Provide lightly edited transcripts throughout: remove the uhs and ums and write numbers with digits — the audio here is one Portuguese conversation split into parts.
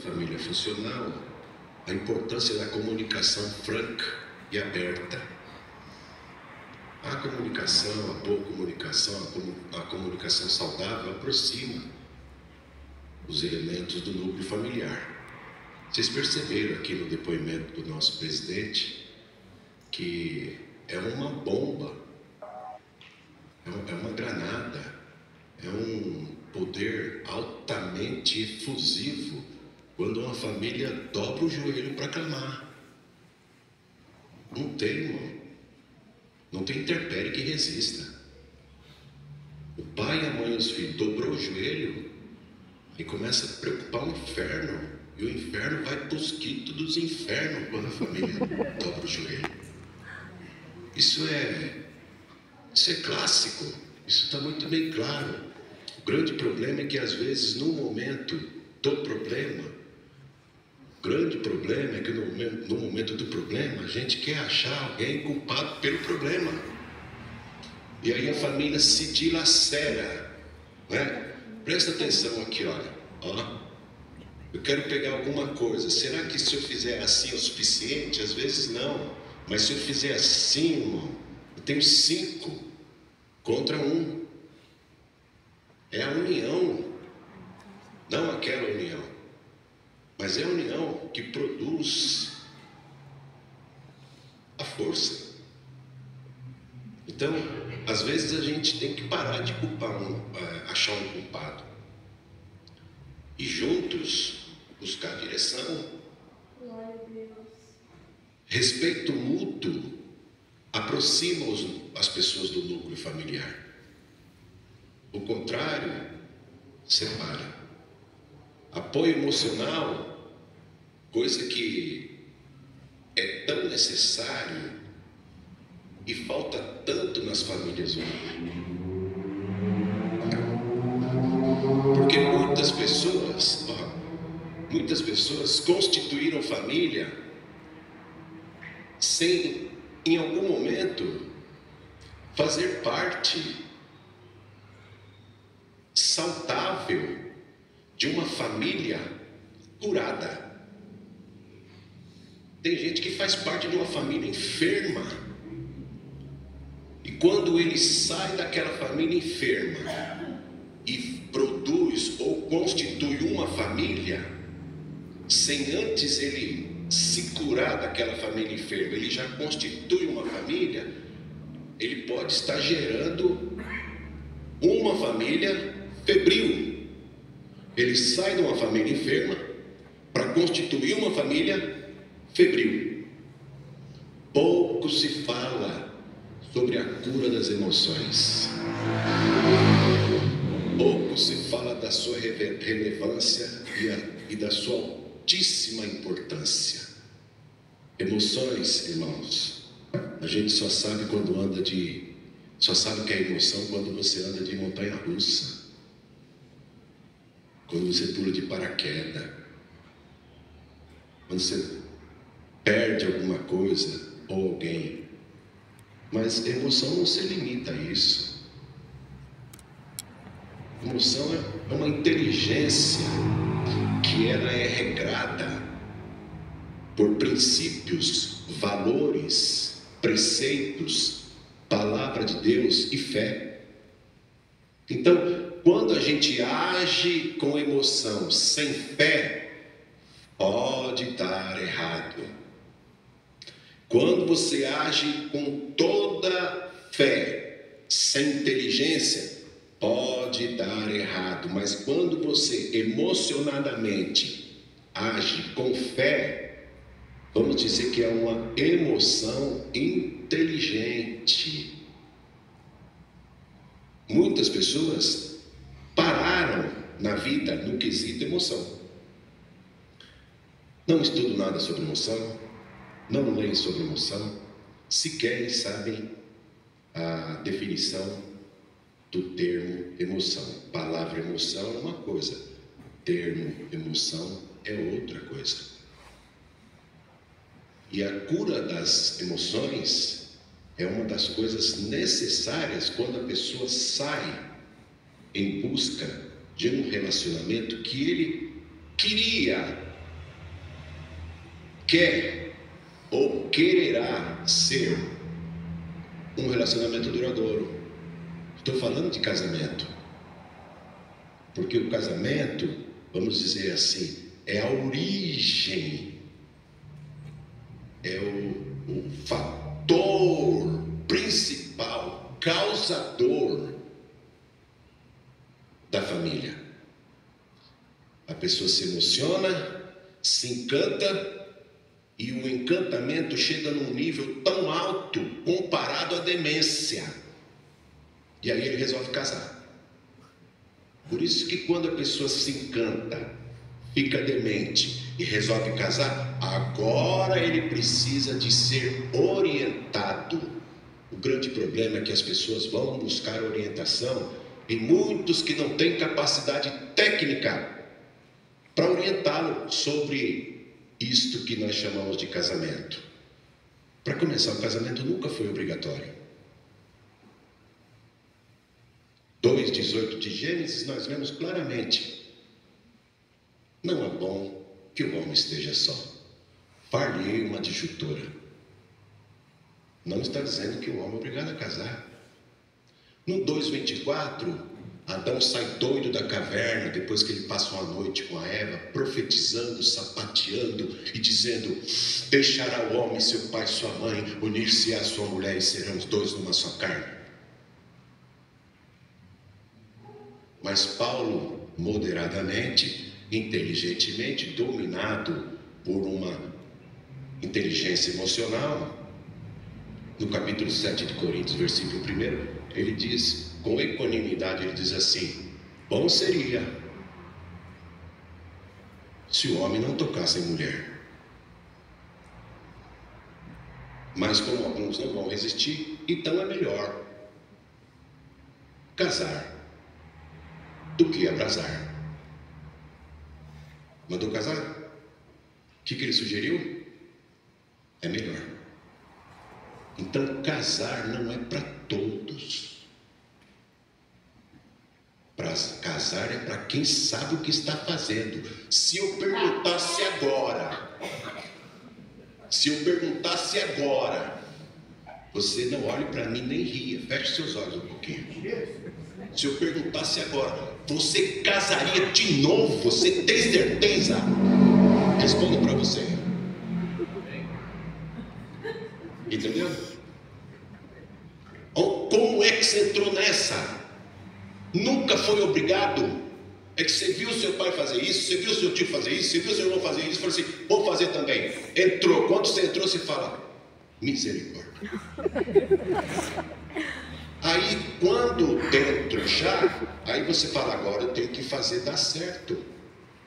família funcional, a importância da comunicação franca e aberta. A comunicação, a boa comunicação, a comunicação saudável aproxima os elementos do núcleo familiar. Vocês perceberam aqui no depoimento do nosso presidente que é uma bomba, é uma granada, é um poder altamente efusivo quando uma família dobra o joelho para clamar. Não tem, irmão. Não tem intempérie que resista. O pai, a mãe e os filhos dobrou o joelho e começa a preocupar o inferno. E o inferno vai para os quintos dos infernos quando a família dobra o joelho. Isso é clássico. Isso está muito bem claro. O grande problema é que às vezes no momento do problema, no momento do problema, a gente quer achar alguém culpado pelo problema. E aí a família se dilacera, né? Presta atenção aqui, olha. Eu quero pegar alguma coisa. Será que se eu fizer assim é o suficiente? Às vezes não. Mas se eu fizer assim, irmão, eu tenho 5 contra 1. É a união, não aquela união, mas é a união que produz a força. Então, às vezes a gente tem que parar de culpar achar um culpado e juntos buscar a direção. Glória a Deus. Respeito mútuo aproxima as pessoas do núcleo familiar. O contrário, separa. Apoio emocional, coisa que é tão necessário e falta tanto nas famílias hoje. Porque muitas pessoas constituíram família sem, em algum momento, fazer parte saudável de uma família curada. Tem gente que faz parte de uma família enferma, e quando ele sai daquela família enferma e produz ou constitui uma família, sem antes ele se curar daquela família enferma, ele já constitui uma família, ele pode estar gerando uma família febril. Ele sai de uma família enferma para constituir uma família febril. Pouco se fala sobre a cura das emoções. Pouco se fala da sua relevância e da sua altíssima importância. Emoções, irmãos, a gente só sabe que é emoção quando você anda de montanha-russa, quando você pula de paraquedas, quando você perde alguma coisa ou alguém. Mas emoção não se limita a isso. Emoção é uma inteligência que ela é regrada por princípios, valores, preceitos, palavra de Deus e fé. Então, quando a gente age com emoção, sem fé, pode dar errado. Quando você age com toda fé, sem inteligência, pode dar errado. Mas quando você emocionadamente age com fé, vamos dizer que é uma emoção inteligente. Muitas pessoas pararam na vida no quesito emoção. Não estudam nada sobre emoção, não leem sobre emoção, sequer sabem a definição do termo emoção. Palavra emoção é uma coisa, termo emoção é outra coisa. E a cura das emoções é uma das coisas necessárias quando a pessoa sai em busca de um relacionamento que ele queria quer ou quererá ser um relacionamento duradouro. Estou falando de casamento, porque o casamento, vamos dizer assim, é a origem, é o fator principal, causador da família. A pessoa se emociona, se encanta, e o encantamento chega num nível tão alto comparado à demência. E aí ele resolve casar. Por isso que quando a pessoa se encanta, fica demente e resolve casar, agora ele precisa de ser orientado. O grande problema é que as pessoas vão buscar orientação em muitos que não têm capacidade técnica para orientá-lo sobre isto que nós chamamos de casamento. Para começar, o casamento nunca foi obrigatório. 2:18 de Gênesis, nós vemos claramente: não é bom que o homem esteja só. Far-lhe-ei uma adjutora. Não está dizendo que o homem é obrigado a casar. No 2:24, Adão sai doido da caverna depois que ele passa uma noite com a Eva, profetizando, sapateando e dizendo: deixará o homem seu pai e sua mãe, unir-se à sua mulher e serão os dois numa só carne. Mas Paulo, moderadamente, inteligentemente, dominado por uma inteligência emocional, no capítulo 7 de Coríntios, versículo 1, ele diz, com equanimidade, ele diz assim: bom seria se o homem não tocasse em mulher. Mas como alguns não vão resistir, então é melhor casar do que abrasar. Mandou casar? O que ele sugeriu? É melhor. Então casar não é para todos. Para casar é para quem sabe o que está fazendo. Se eu perguntasse agora, você não olhe para mim nem ria, feche seus olhos um pouquinho. Se eu perguntasse agora, você casaria de novo? Você tem certeza? Respondo para você. Entendeu? Como é que você entrou nessa? Nunca foi obrigado. É que você viu seu pai fazer isso, você viu seu tio fazer isso, você viu seu irmão fazer isso, falou assim, vou fazer também. Entrou. Quando você entrou, você fala, misericórdia. Aí, quando dentro já, aí você fala, agora eu tenho que fazer dar certo.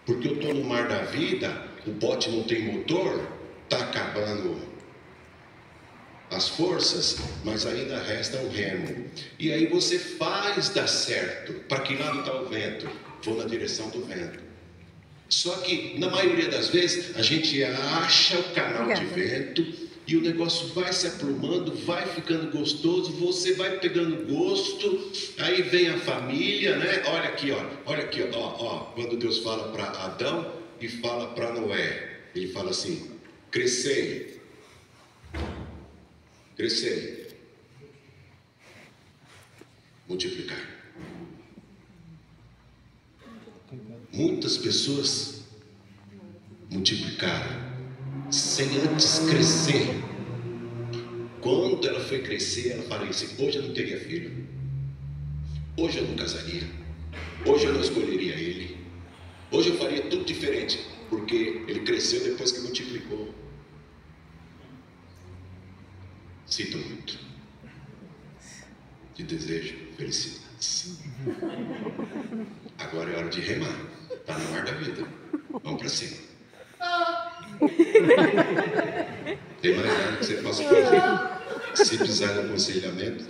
Porque eu estou no mar da vida, o bote não tem motor, está acabando as forças, mas ainda resta um remo. E aí você faz dar certo. Para que lado está o vento? Vou na direção do vento. Só que, na maioria das vezes, a gente acha o canal de vento e o negócio vai se aprumando, vai ficando gostoso, você vai pegando gosto, aí vem a família, né? Olha aqui, ó, quando Deus fala para Adão e fala para Noé, ele fala assim, crescei, multiplicar. Muitas pessoas multiplicaram sem antes crescer. Quando ela foi crescer, ela falou assim, hoje eu não teria filho, hoje eu não casaria, hoje eu não escolheria ele, hoje eu faria tudo diferente, porque ele cresceu depois que multiplicou. Sinto muito. Te desejo felicidades. Agora é hora de remar. Está no mar da vida. Vamos para cima. Tem mais nada que você possa fazer. Se precisar de aconselhamento,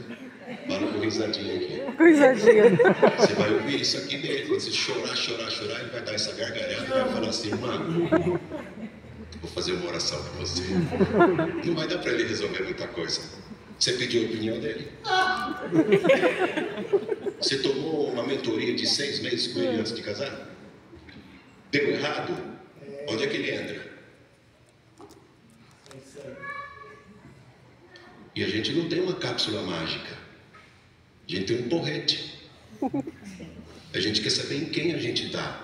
fala com risadinha aqui. Risadinha. Você vai ouvir isso aqui dele. Quando você chorar, ele vai dar essa gargalhada e vai falar assim, mano, vou fazer uma oração para você. Não vai dar para ele resolver muita coisa. Você pediu a opinião dele? Você tomou uma mentoria de 6 meses com ele antes de casar? Deu errado? Onde é que ele entra? E a gente não tem uma cápsula mágica. A gente tem um porrete. A gente quer saber em quem a gente dá.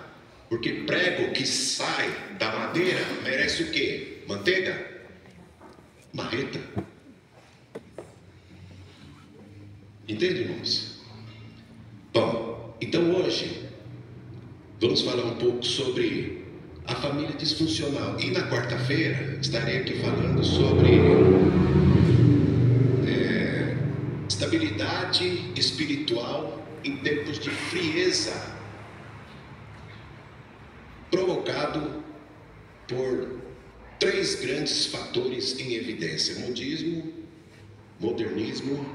Porque prego que sai da madeira merece o quê? Manteiga? Marreta. Entende, irmãos? Bom, então hoje vamos falar um pouco sobre a família disfuncional. E na quarta-feira estarei aqui falando sobre estabilidade espiritual em tempos de frieza, provocado por 3 grandes fatores em evidência: modismo, modernismo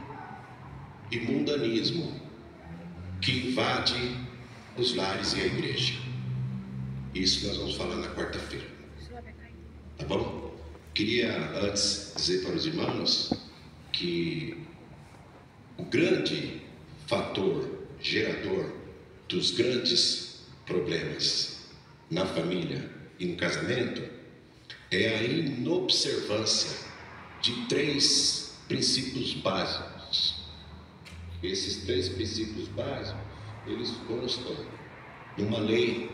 e mundanismo, que invade os lares e a igreja. Isso nós vamos falar na quarta-feira. Tá bom? Queria antes dizer para os irmãos que o grande fator gerador dos grandes problemas na família e no casamento é a inobservância de 3 princípios básicos. Esses 3 princípios básicos, eles constam numa lei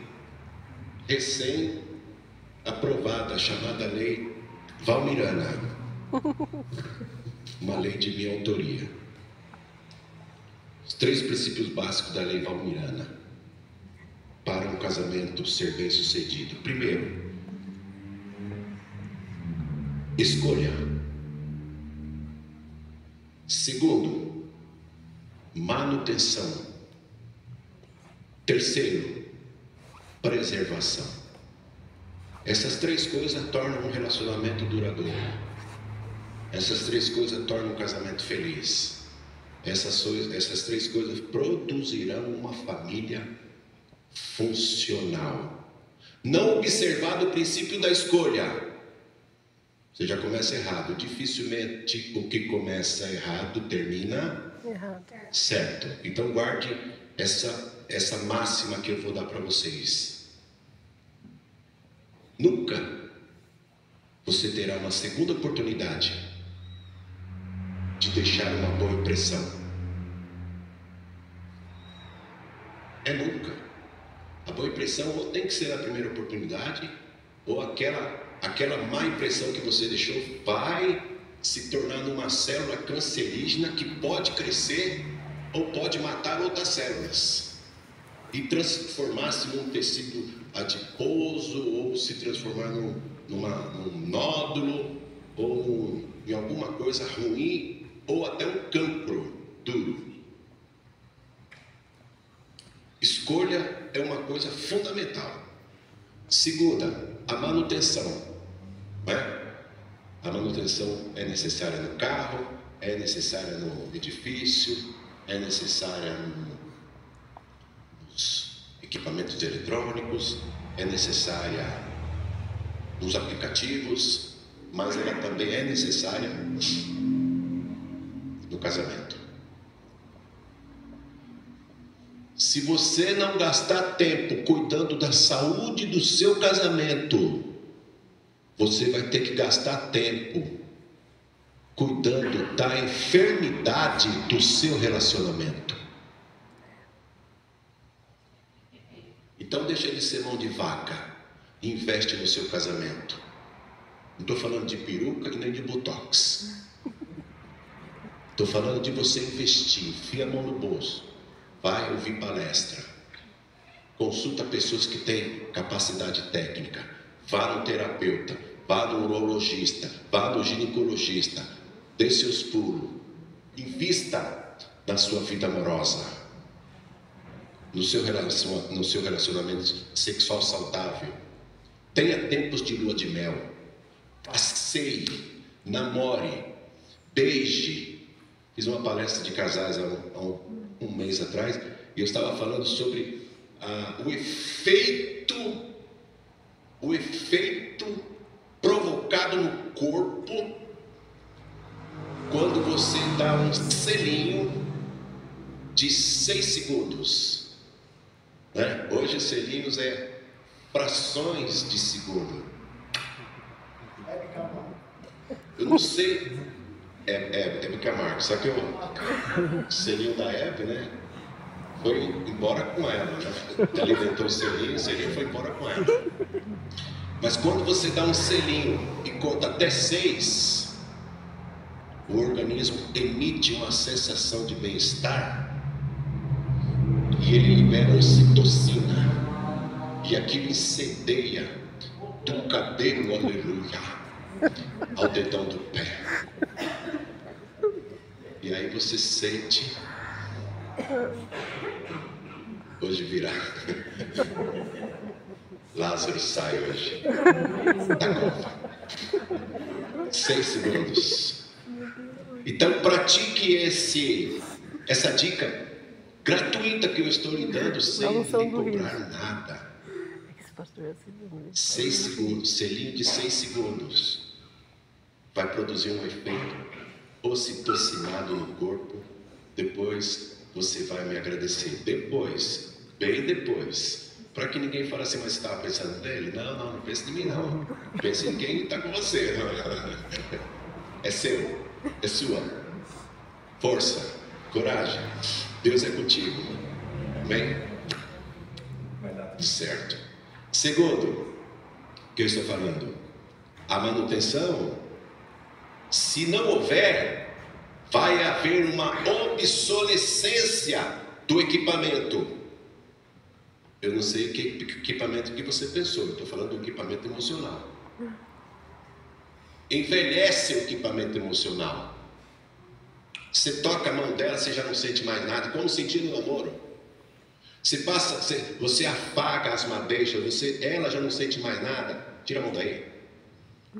recém-aprovada, chamada Lei Valmirana, uma lei de minha autoria. Os 3 princípios básicos da Lei Valmirana para um casamento ser bem sucedido. Primeiro, escolha. Segundo, manutenção. Terceiro, preservação. Essas 3 coisas tornam um relacionamento duradouro. Essas 3 coisas tornam um casamento feliz. Essas 3 coisas produzirão uma família funcional. Não observado o princípio da escolha, você já começa errado. Dificilmente o que começa errado termina certo. Então guarde essa máxima que eu vou dar para vocês. Nunca você terá uma segunda oportunidade de deixar uma boa impressão. Nunca. A boa impressão ou tem que ser a primeira oportunidade, ou aquela má impressão que você deixou vai se tornar numa célula cancerígena que pode crescer ou pode matar outras células e transformar-se num tecido adiposo, ou se transformar num nódulo, ou em alguma coisa ruim, ou até um cancro duro. Escolha é uma coisa fundamental. Segunda, a manutenção. A manutenção é necessária no carro, é necessária no edifício, é necessária nos equipamentos eletrônicos, é necessária nos aplicativos, mas ela também é necessária no casamento. Se você não gastar tempo cuidando da saúde do seu casamento, você vai ter que gastar tempo cuidando da enfermidade do seu relacionamento. Então deixa de ser mão de vaca e investe no seu casamento. Não estou falando de peruca e nem de botox. Estou falando de você investir, enfia a mão no bolso, vai ouvir palestra, consulta pessoas que têm capacidade técnica, vá no terapeuta, vá no urologista, vá no ginecologista, dê seus pulos, invista na sua vida amorosa, no seu relacionamento sexual saudável. Tenha tempos de lua de mel, passeie, namore, beije. Fiz uma palestra de casais há um mês atrás e eu estava falando sobre o efeito provocado no corpo quando você dá um selinho de 6 segundos. Hoje selinhos é frações de segundo. Eu não sei Hebe Camargo. Só que o selinho da Hebe, né? Foi embora com ela, né? Ela inventou o selinho foi embora com ela. Mas quando você dá um selinho e conta até 6, o organismo emite uma sensação de bem-estar e ele libera ocitocina e aquilo incendeia do cabelo, aleluia, ao dedão do pé. E aí você sente, hoje virá. Lázaro sai hoje da cova. 6 segundos. Então pratique essa dica gratuita que eu estou lhe dando sem lhe cobrar nada. 6 segundos, selinho de 6 segundos vai produzir um efeito ocitocinado no corpo. Depois você vai me agradecer. Depois, bem depois. Para que ninguém fale assim, mas você estava pensando nele? Não pense em mim não. Pense em quem está com você. É seu, é sua. Força, coragem. Deus é contigo. Amém? Certo. Segundo, o que eu estou falando? A manutenção, se não houver, vai haver uma obsolescência do equipamento. Eu não sei que equipamento que você pensou, eu estou falando do equipamento emocional. Envelhece o equipamento emocional. Você toca a mão dela, você já não sente mais nada, como sentir no namoro. Você afaga as madeixas, ela já não sente mais nada. Tira a mão daí.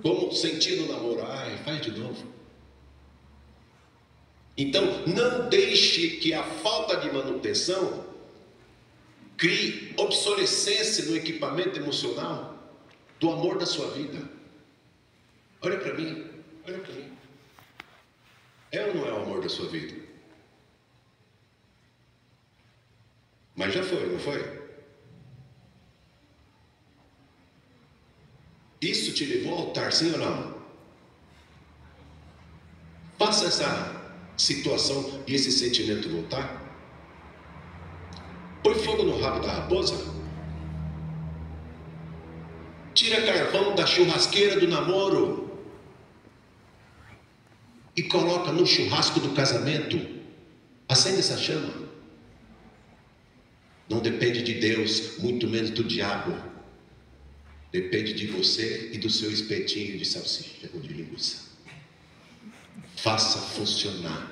Como sentir no namoro? Ai, faz de novo. Então, não deixe que a falta de manutenção crie obsolescência no equipamento emocional do amor da sua vida. Olha para mim, olha para mim. É ou não é o amor da sua vida? Mas já foi, não foi? Isso te levou ao altar, sim ou não? Faça essa situação e esse sentimento voltar. Põe fogo no rabo da raposa. Tira carvão da churrasqueira do namoro e coloca no churrasco do casamento. Acende essa chama. Não depende de Deus, muito menos do diabo. Depende de você e do seu espetinho de salsicha ou de linguiça. Faça funcionar.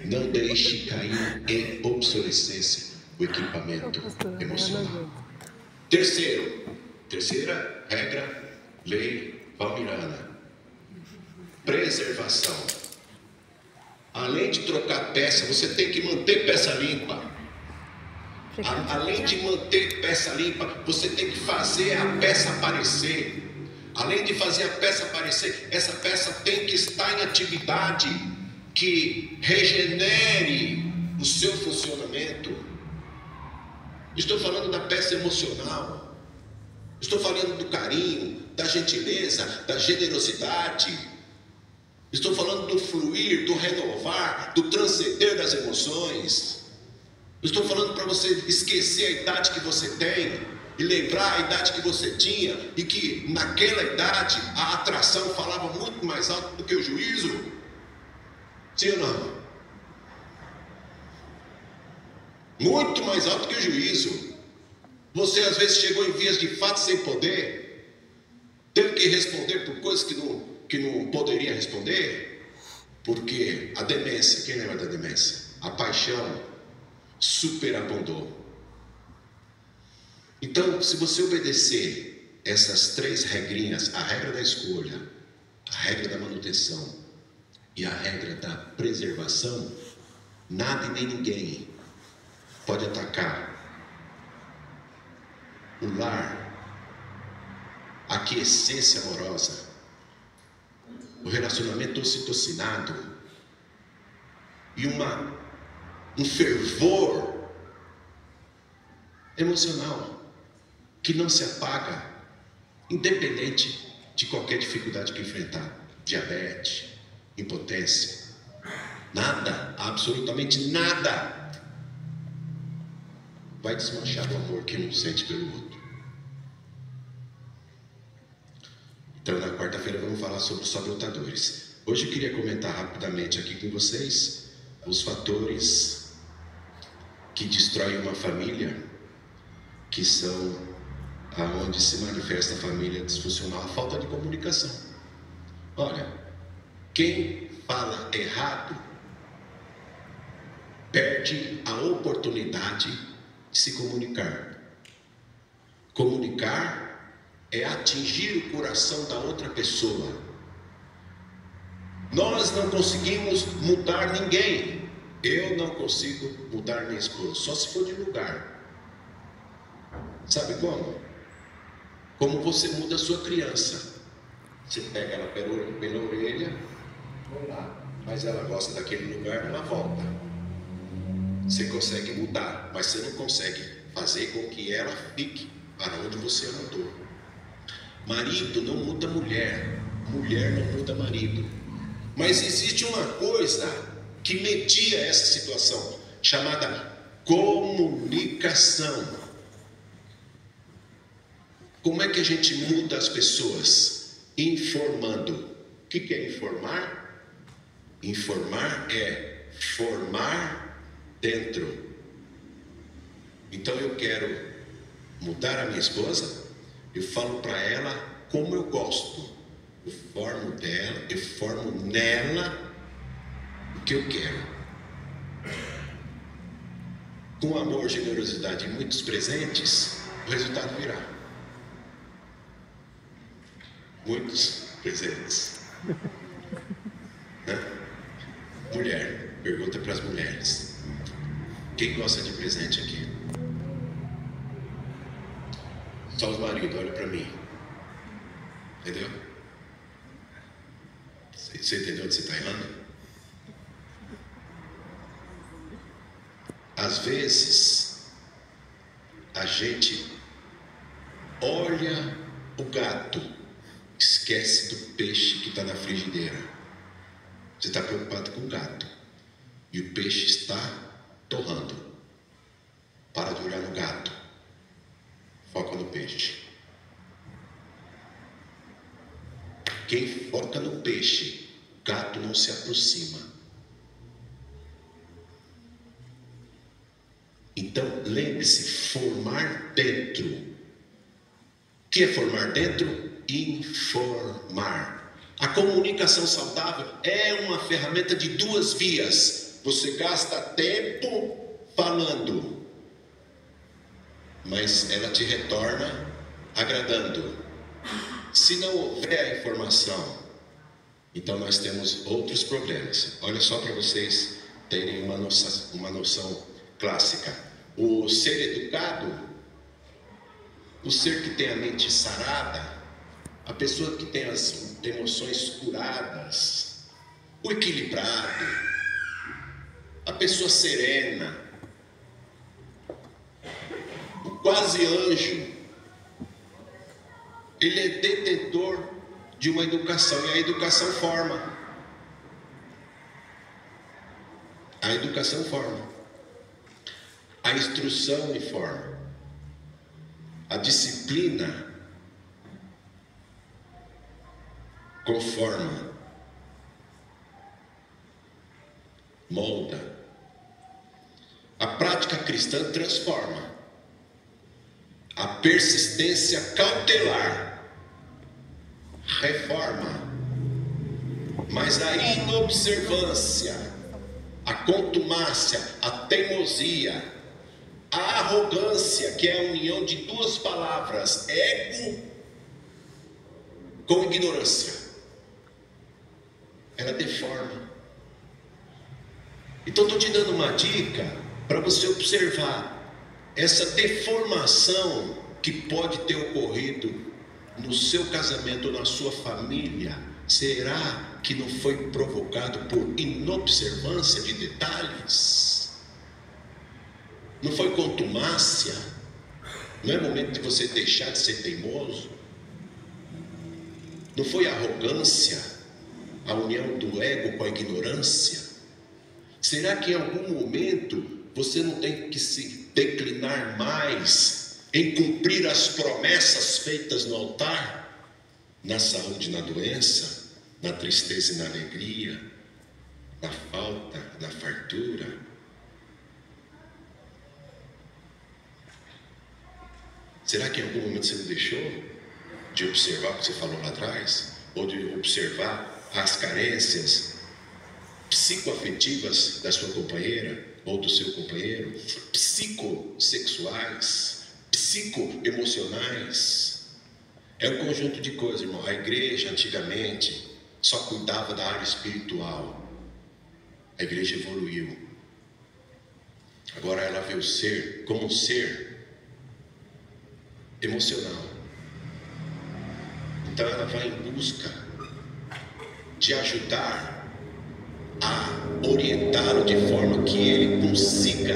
Não deixe cair em obsolescência o equipamento emocional. Terceira regra, lei Valmirana. Preservação. Além de trocar peça, você tem que manter peça limpa. Além de manter peça limpa, você tem que fazer a peça aparecer. Além de fazer a peça aparecer, essa peça tem que estar em atividade que regenere o seu funcionamento. Estou falando da peça emocional. Estou falando do carinho, da gentileza, da generosidade. Estou falando do fluir, do renovar, do transcender das emoções. Estou falando para você esquecer a idade que você tem e lembrar a idade que você tinha e que naquela idade a atração falava muito mais alto do que o juízo. Sim ou não? Muito mais alto que o juízo. Você às vezes chegou em vias de fato sem poder, teve que responder por coisas que não poderia responder, porque a demência, quem lembra da demência? A paixão superabundou. Então, se você obedecer essas 3 regrinhas, a regra da escolha, a regra da manutenção e a regra da preservação, nada e nem ninguém pode atacar o lar, a aquiescência amorosa, o relacionamento ocitocinado e um fervor emocional que não se apaga, independente de qualquer dificuldade que enfrentar. Diabetes, impotência. Nada, absolutamente nada vai desmanchar o amor que um sente pelo outro. Então, na quarta-feira vamos falar sobre os sabotadores. Hoje eu queria comentar rapidamente aqui com vocês os fatores que destroem uma família, que são aonde se manifesta a família disfuncional, a falta de comunicação. Olha, quem fala errado perde a oportunidade de se comunicar. Comunicar é atingir o coração da outra pessoa. Nós não conseguimos mudar ninguém. Eu não consigo mudar minha esposa, só se for de lugar. Sabe como? Como você muda a sua criança. Você pega ela pela orelha, vai lá, mas ela gosta daquele lugar, ela volta. Você consegue mudar, mas você não consegue fazer com que ela fique para onde você a mudou. Marido não muda mulher, mulher não muda marido. Mas existe uma coisa que media essa situação, chamada comunicação. Como é que a gente muda as pessoas? Informando. O que é informar? Informar é formar dentro. Então eu quero mudar a minha esposa, eu falo para ela como eu gosto. Eu formo nela o que eu quero. Com amor, generosidade e muitos presentes, o resultado virá. Muitos presentes. Mulher, pergunta para as mulheres. Quem gosta de presente aqui? Só os maridos, olha para mim. Entendeu? Você entendeu onde você está errando? Às vezes, a gente olha o gato, esquece do peixe que está na frigideira. Você está preocupado com o gato e o peixe está torrando. Para de olhar no gato, foca no peixe. Quem foca no peixe, o gato não se aproxima. Então, lembre-se, formar dentro. O que é formar dentro? Informar. A comunicação saudável é uma ferramenta de duas vias. Você gasta tempo falando, mas ela te retorna agradando. Se não houver a informação, então nós temos outros problemas. Olha só para vocês terem uma noção clássica. O ser educado, o ser que tem a mente sarada, a pessoa que tem as emoções curadas, o equilibrado, a pessoa serena, o quase anjo, ele é detentor de uma educação, e a educação forma. A educação forma. A instrução informa. A disciplina conforma. Molda. A prática cristã transforma. A persistência cautelar reforma, mas a inobservância, a contumácia, a teimosia, a arrogância, que é a união de duas palavras, ego com ignorância, ela deforma. Então estou te dando uma dica para você observar essa deformação que pode ter ocorrido no seu casamento ou na sua família. Será que não foi provocado por inobservância de detalhes? Não foi contumácia? Não é momento de você deixar de ser teimoso? Não foi arrogância? a união do ego com a ignorância? Será que em algum momento você não tem que se declinar mais em cumprir as promessas feitas no altar? Na saúde e na doença, na tristeza e na alegria, na falta, na fartura. Será que em algum momento você não deixou de observar o que você falou lá atrás? Ou de observar as carências psicoafetivas da sua companheira ou do seu companheiro? Psicossexuais, psicoemocionais. É um conjunto de coisas, irmão. A igreja antigamente só cuidava da área espiritual. A igreja evoluiu. Agora ela vê o ser como um ser emocional. Então ela vai em busca de ajudar a orientá-lo de forma que ele consiga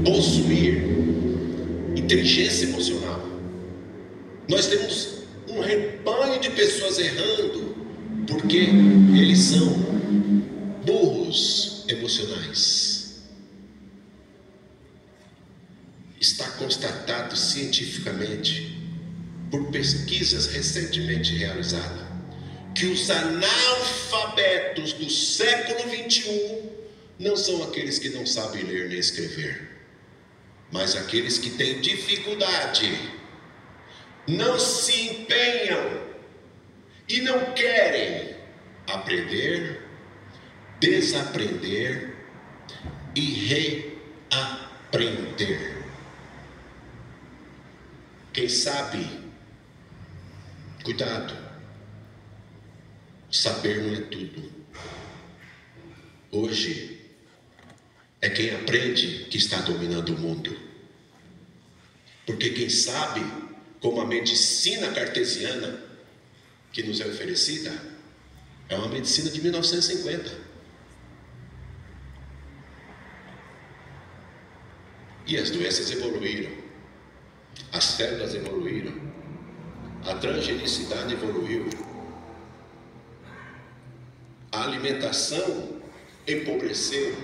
possuir inteligência emocional. Nós temos um rebanho de pessoas errando porque eles são burros emocionais. Está constatado cientificamente, por pesquisas recentemente realizadas, que os analfabetos do século XXI não são aqueles que não sabem ler nem escrever, mas aqueles que têm dificuldade, não se empenham e não querem aprender, desaprender e reaprender. Quem sabe, cuidado, saber não é tudo. Hoje é quem aprende que está dominando o mundo. Porque quem sabe, como a medicina cartesiana que nos é oferecida, é uma medicina de 1950. E as doenças evoluíram, as células evoluíram, a transgenicidade evoluiu, a alimentação empobreceu,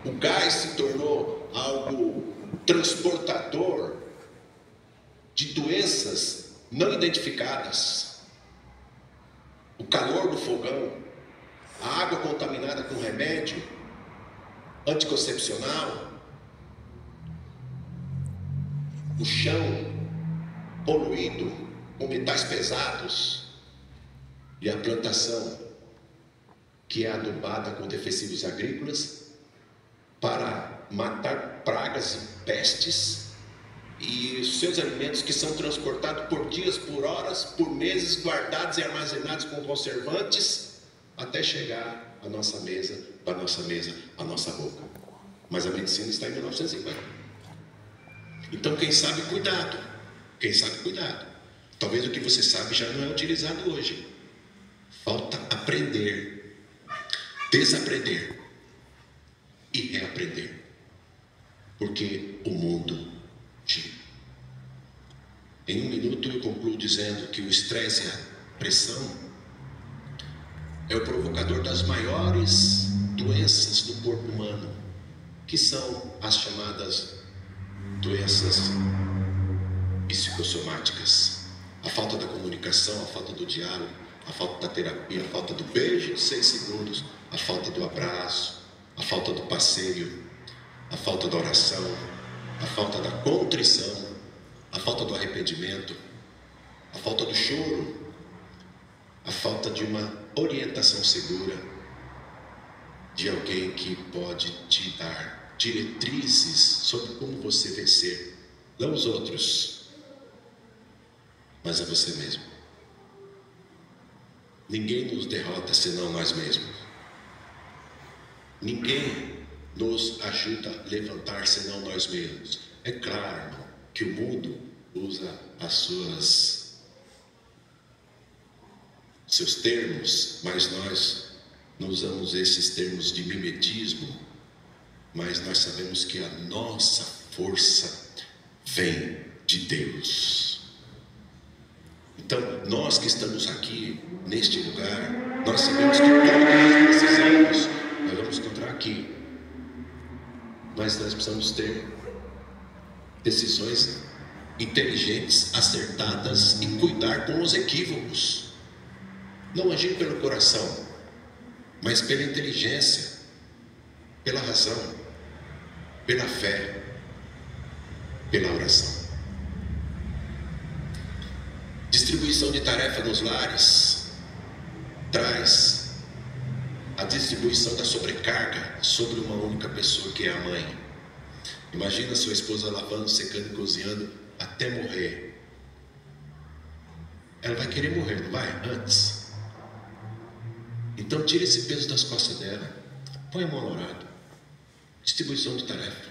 o gás se tornou algo transportador de doenças não identificadas, o calor do fogão, a água contaminada com remédio anticoncepcional, o chão poluído com metais pesados e a plantação que é adubada com defensivos agrícolas para matar pragas e pestes, e os seus alimentos que são transportados por dias, por horas, por meses, guardados e armazenados com conservantes, até chegar à nossa mesa, à nossa boca. Mas a medicina está em 1950. Então quem sabe, cuidado. Quem sabe, cuidado. Talvez o que você sabe já não é utilizado hoje. Falta aprender, desaprender e reaprender. Porque o mundo gira. Em 1 minuto eu concluo dizendo que o estresse e a pressão é o provocador das maiores doenças do corpo humano, que são as chamadas doenças psicossomáticas. A falta da comunicação, a falta do diálogo, a falta da terapia, a falta do beijo de 6 segundos, a falta do abraço, a falta do passeio, a falta da oração, a falta da contrição, a falta do arrependimento, a falta do choro, a falta de uma orientação segura, de alguém que pode te dar diretrizes sobre como você vencer, não os outros, mas a você mesmo. Ninguém nos derrota senão nós mesmos. Ninguém nos ajuda a levantar senão nós mesmos. É claro, irmão, que o mundo usa seus termos, mas nós não usamos esses termos de mimetismo, mas nós sabemos que a nossa força vem de Deus. Então, nós que estamos aqui, neste lugar, nós sabemos que todos nós precisamos, nós vamos encontrar aqui. Mas nós precisamos ter decisões inteligentes, acertadas e cuidar com os equívocos. Não agir pelo coração, mas pela inteligência, pela razão, pela fé, pela oração. Distribuição de tarefa nos lares traz a distribuição da sobrecarga sobre uma única pessoa, que é a mãe. Imagina sua esposa lavando, secando e cozinhando até morrer. Ela vai querer morrer, não vai? Antes. Então tira esse peso das costas dela, põe a mão no arado. Distribuição de tarefa.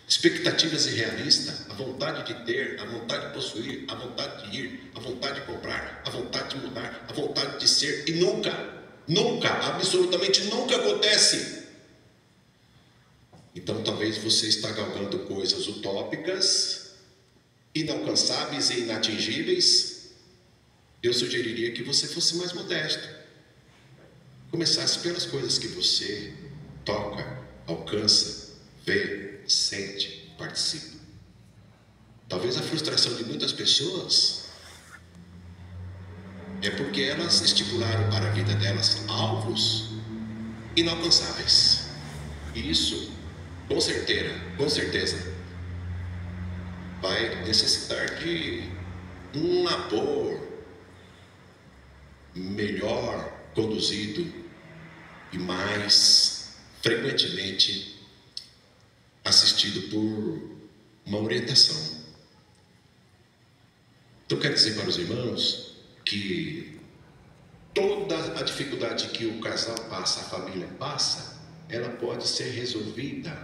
Expectativas irrealistas, a vontade de ter, a vontade de possuir, a vontade de ir, a vontade de comprar, a vontade de mudar, a vontade de ser, e nunca, absolutamente nunca acontece. Então talvez você está galgando coisas utópicas, inalcançáveis e inatingíveis. Eu sugeriria que você fosse mais modesto. Começasse pelas coisas que você toca, alcança, vê, sente, participa. Talvez a frustração de muitas pessoas é porque elas estipularam para a vida delas alvos inalcançáveis. E isso, com certeza, vai necessitar de um labor melhor conduzido e mais frequentemente assistido por uma orientação. Então quero dizer para os irmãos que toda a dificuldade que o casal passa, a família passa, ela pode ser resolvida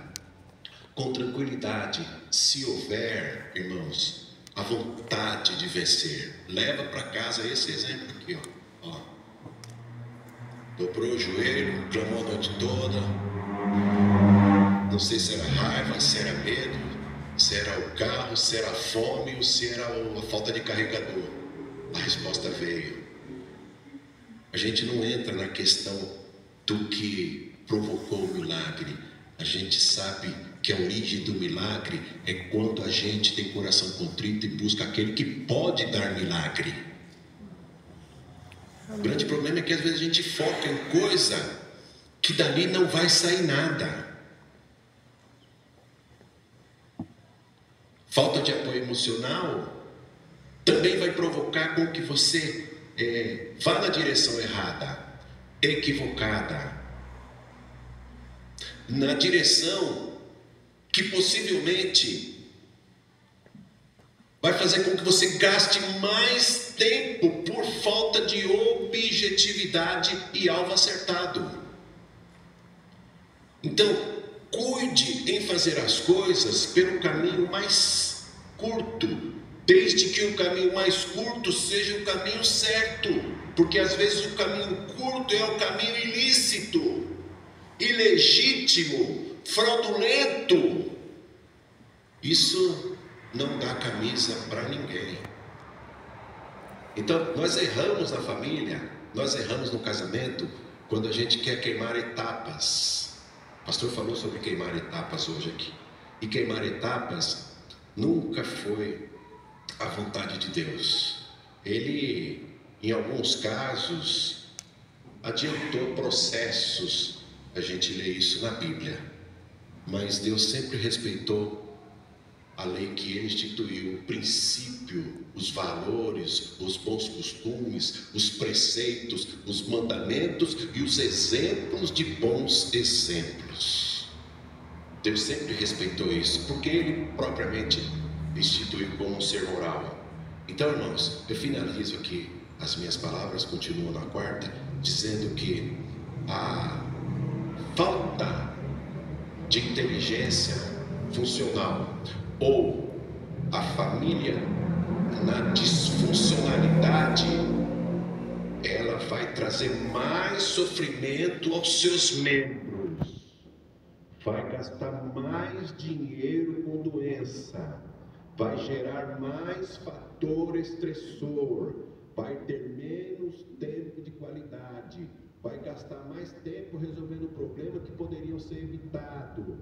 com tranquilidade, se houver, irmãos, a vontade de vencer. Leva para casa esse exemplo aqui, ó. Dobrou o joelho, clamou a noite toda. Não sei se era raiva, se era medo, se era o carro, se era a fome ou se era a falta de carregador. A resposta veio. A gente não entra na questão do que provocou o milagre. A gente sabe que a origem do milagre é quando a gente tem coração contrito e busca aquele que pode dar milagre. O grande problema é que às vezes a gente foca em coisa que dali não vai sair nada. Falta de apoio emocional também vai provocar com que você vá na direção errada, equivocada, na direção que possivelmente vai fazer com que você gaste mais tempo por falta de objetividade e alvo acertado. Então, cuide em fazer as coisas pelo caminho mais curto, desde que o caminho mais curto seja o caminho certo, porque às vezes o caminho curto é o caminho ilícito, ilegítimo, fraudulento. Isso não dá camisa para ninguém. Então, nós erramos na família, nós erramos no casamento, quando a gente quer queimar etapas. O pastor falou sobre queimar etapas hoje aqui. E queimar etapas nunca foi a vontade de Deus. Ele, em alguns casos, adiantou processos. A gente lê isso na Bíblia. Mas Deus sempre respeitou a lei que ele instituiu, o princípio, os valores, os bons costumes, os preceitos, os mandamentos e os exemplos de bons exemplos. Deus sempre respeitou isso, porque ele propriamente instituiu como um ser moral. Então, irmãos, eu finalizo aqui as minhas palavras, continuo na quarta, dizendo que a falta de inteligência funcional ou a família na disfuncionalidade, ela vai trazer mais sofrimento aos seus membros, vai gastar mais dinheiro com doença, vai gerar mais fator estressor, vai ter menos tempo de qualidade, vai gastar mais tempo resolvendo problemas que poderiam ser evitados.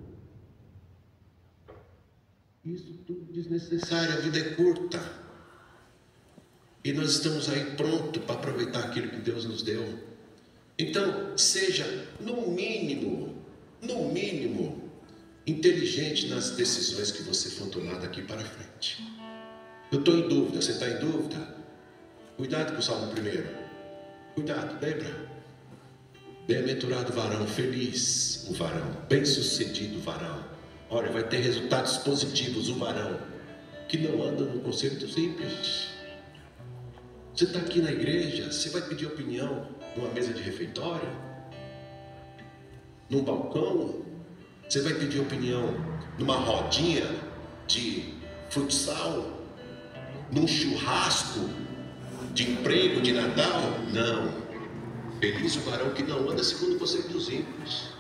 Isso tudo desnecessário, a vida é curta. E nós estamos aí prontos para aproveitar aquilo que Deus nos deu. Então, seja, no mínimo, inteligente nas decisões que você for tomar daqui para frente. Eu estou em dúvida, você está em dúvida? Cuidado com o Salmo 1. Cuidado, lembra? Bem-aventurado o varão, feliz o varão, bem-sucedido o varão. Olha, vai ter resultados positivos o varão que não anda no conselho dos ímpios. Você está aqui na igreja, você vai pedir opinião numa mesa de refeitório? Num balcão? Você vai pedir opinião numa rodinha de futsal? Num churrasco de emprego de Natal? Não. Feliz o varão que não anda segundo o conselho dos ímpios.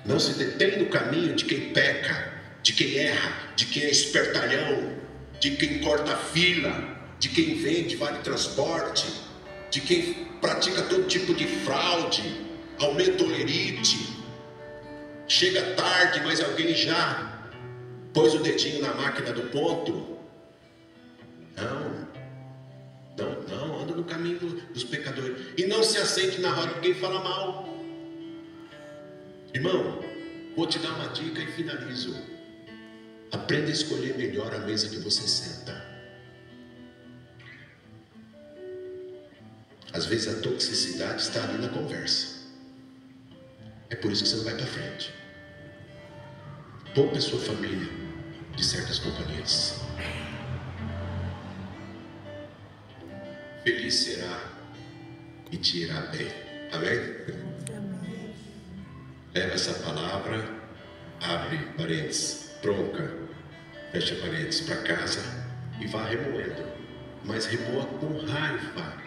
Não se detém no caminho de quem peca, de quem erra, de quem é espertalhão, de quem corta fila, de quem vende vale transporte, de quem pratica todo tipo de fraude, aumenta o lerite, chega tarde, mas alguém já pôs o dedinho na máquina do ponto. Não, anda no caminho dos pecadores. E não se assente na roda de quem fala mal. Irmão, vou te dar uma dica e finalizo. Aprenda a escolher melhor a mesa que você senta. Às vezes a toxicidade está ali na conversa. É por isso que você não vai para frente. Poupe a sua família de certas companhias. Feliz será e te irá bem. Amém? Leva essa palavra, abre parênteses, bronca, fecha parênteses, para casa e vá remoendo. Mas remoa com raiva.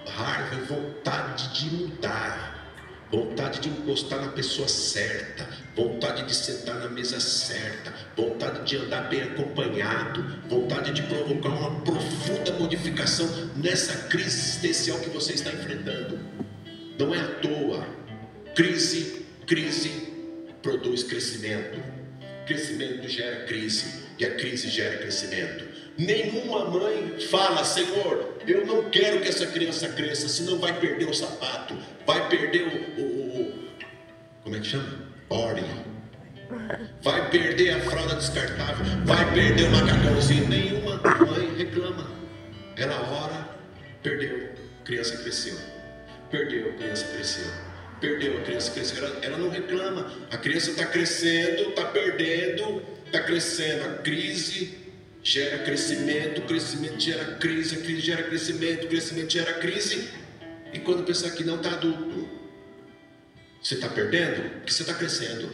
Raiva é vontade de mudar, vontade de encostar na pessoa certa, vontade de sentar na mesa certa, vontade de andar bem acompanhado, vontade de provocar uma profunda modificação nessa crise existencial que você está enfrentando. Não é à toa. Crise produz crescimento. Crescimento gera crise e a crise gera crescimento. Nenhuma mãe fala: Senhor, eu não quero que essa criança cresça, senão vai perder o sapato, vai perder como é que chama? Ore. Vai perder a fralda descartável, vai perder o macacãozinho. Nenhuma mãe reclama. Ela ora, perdeu, criança cresceu. Perdeu, criança cresceu. Perdeu, a criança cresceu. Ela não reclama. A criança está crescendo, está perdendo, está crescendo. A crise gera crescimento, crescimento gera crise, a crise gera crescimento, crescimento gera crise. E quando pensar que não está adulto, você está perdendo, porque você está crescendo.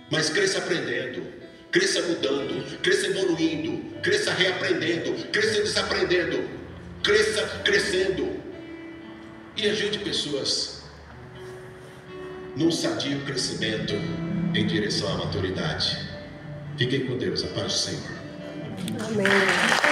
Mas cresça aprendendo, cresça mudando, cresça evoluindo, cresça reaprendendo, cresça desaprendendo, cresça crescendo. E ajude pessoas num sadio crescimento em direção à maturidade. Fiquem com Deus, a paz do Senhor. Amém.